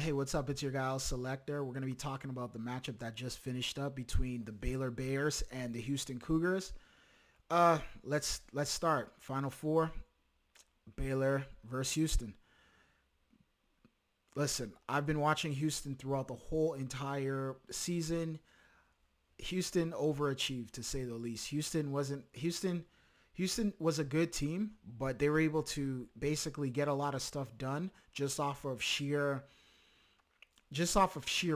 Hey, what's up? It's your guy, Selector. We're going to be talking about the matchup that just finished up between the Baylor Bears and the Houston Cougars. Let's start. Final four, Baylor versus Houston. Listen, I've been watching Houston throughout the whole entire season. Houston overachieved, to say the least. Houston was a good team, but they were able to basically get a lot of stuff done just off of sheer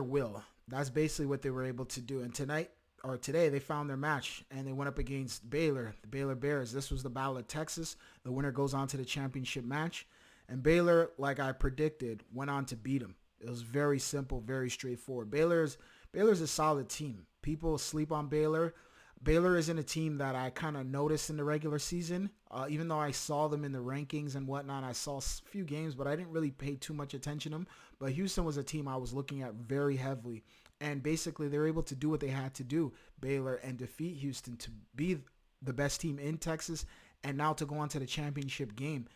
will. That's basically what they were able to do. And today, they found their match and they went up against Baylor, the Baylor Bears. This was the Battle of Texas. The winner goes on to the championship match. And Baylor, like I predicted, went on to beat them. It was very simple, very straightforward. Baylor's a solid team. People sleep on Baylor. Baylor isn't a team that I kind of noticed in the regular season. Even though I saw them in the rankings and whatnot, I saw a few games, but I didn't really pay too much attention to them. But Houston was a team I was looking at very heavily. And basically, they were able to do what they had to do, Baylor, and defeat Houston to be the best team in Texas and now to go on to the championship game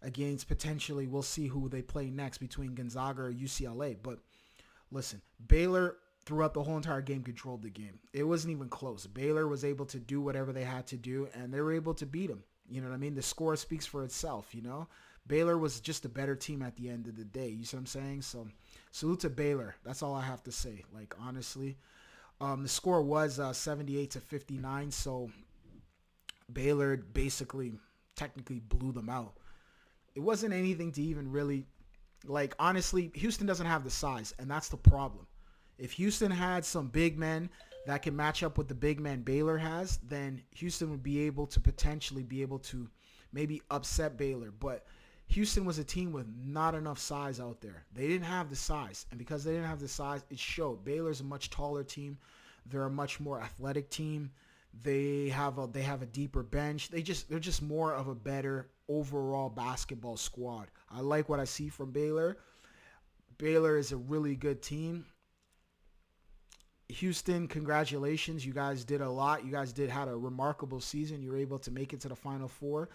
against potentially, we'll see who they play next between Gonzaga or UCLA. But listen, Baylor throughout the whole entire game controlled the game. It wasn't even close. Baylor was able to do whatever they had to do, and they were able to beat them. You know what I mean? The score speaks for itself, you know? Baylor was just a better team at the end of the day. You see what I'm saying? So salute to Baylor. That's all I have to say, like, honestly. The score was 78-59, so Baylor basically technically blew them out. It wasn't anything to even really, like, honestly, Houston doesn't have the size, and that's the problem. If Houston had some big men that can match up with the big men Baylor has, then Houston would be able to potentially be able to maybe upset Baylor. But Houston was a team with not enough size out there. They didn't have the size, and because they didn't have the size, it showed. Baylor's a much taller team. They're a much more athletic team. They have a deeper bench. They're just more of a better overall basketball squad. I like what I see from Baylor. Baylor is a really good team. Houston, congratulations. You guys did a lot. You guys had a remarkable season. You were able to make it to the Final Four,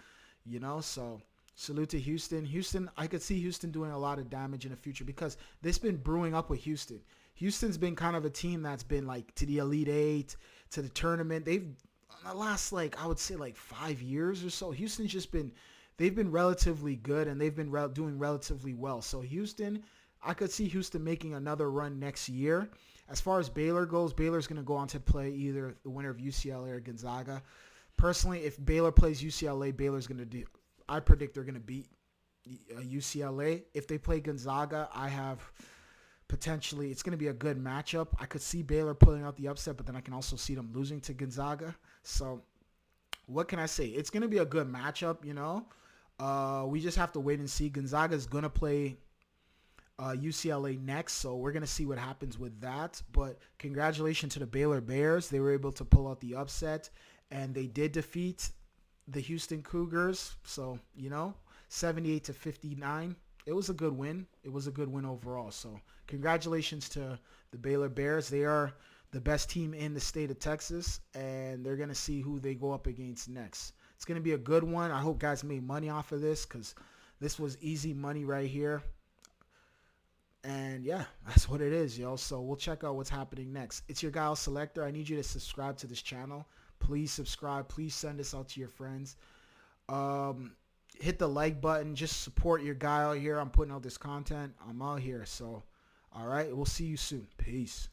so salute to Houston. Houston, I could see Houston doing a lot of damage in the future because this been brewing up with Houston. Houston's been kind of a team that's been like to the Elite Eight, to the tournament. They've, the last, I would say 5 years or so, they've been relatively good and they've been doing relatively well. So Houston, I could see Houston making another run next year. As far as Baylor goes, Baylor's going to go on to play either the winner of UCLA or Gonzaga. Personally, if Baylor plays UCLA, I predict they're going to beat UCLA. If they play Gonzaga, it's going to be a good matchup. I could see Baylor pulling out the upset, but then I can also see them losing to Gonzaga. So what can I say? It's going to be a good matchup, We just have to wait and see. Gonzaga is going to play UCLA next, so we're going to see what happens with that. But congratulations to the Baylor Bears. They were able to pull out the upset, and they did defeat the Houston Cougars. So, 78-59. It was a good win. It was a good win overall. So congratulations to the Baylor Bears. They are the best team in the state of Texas, and they're going to see who they go up against next. It's going to be a good one. I hope guys made money off of this because this was easy money right here. And yeah, that's what it is, yo. So we'll check out what's happening next. It's your guy, Selector. I need you to subscribe to this channel. Please subscribe. Please send this out to your friends. Hit the like button. Just support your guy out here. I'm putting out this content. I'm out here. So, all right. We'll see you soon. Peace.